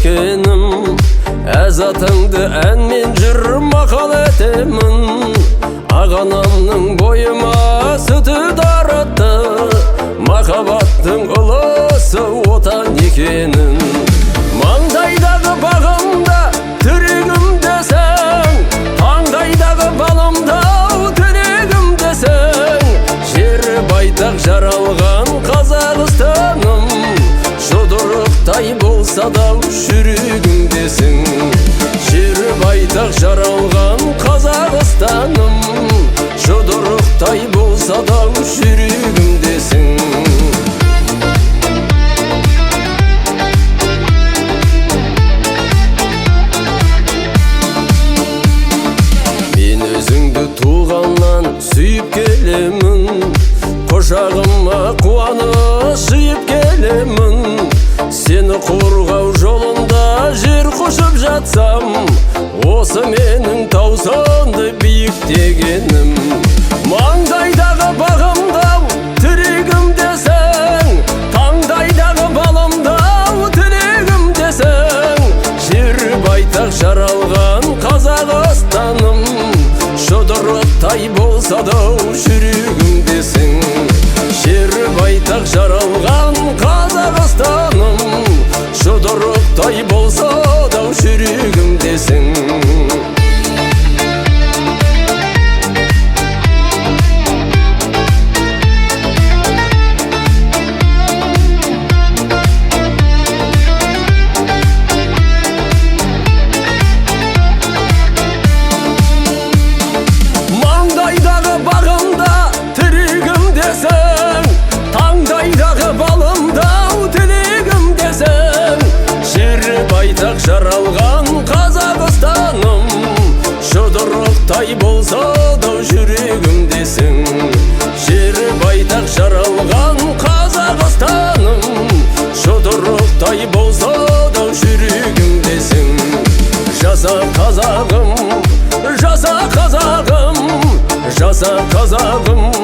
екенім, әзатыңды әнмен жүр мақал етемін. Ағанамның бойыма сүті дарытты, махаббаттың ұлысы отан екенін. Маңдайдағы бағымда тірегім десең, таңдайдағы балымда тірегім десең, жері байтақ жаралған Қазақстаным, жұдырықтай болса да жүрегім десің. Жері байтақ жаралған Қазақстаным, жұдырықтай болса да жүрегім десің. Мен өзіңді туғаннан сүйіп келемін, құшағыма қуаныш жиып келемін. Сені қорғау жолында жер құшып жатсам, осы менің таусынды биіктегенім. Маңдайдағы бағымдау тірегім десең, таңдайдағы балымдау тірегім десең, жері байтақ жаралған Қазақстаным, жұдырықтай болса да жүрегім десің. Жері байтақ жаралған Қазақстаным, жұдырықтай болса да жүрегім десің. Маңдайдағы бағымда тірегім десең, таңдайдағы балымда тілегім десең, жері байтақ жаралған Қазақстаным, жұдырықтай болса да жүрегім десің. Жері байтақ жаралған Қазақстаным, жұдырықтай болса да жүрегім десің. Жаса қазағым, жаса қазағым, жаса қазағым,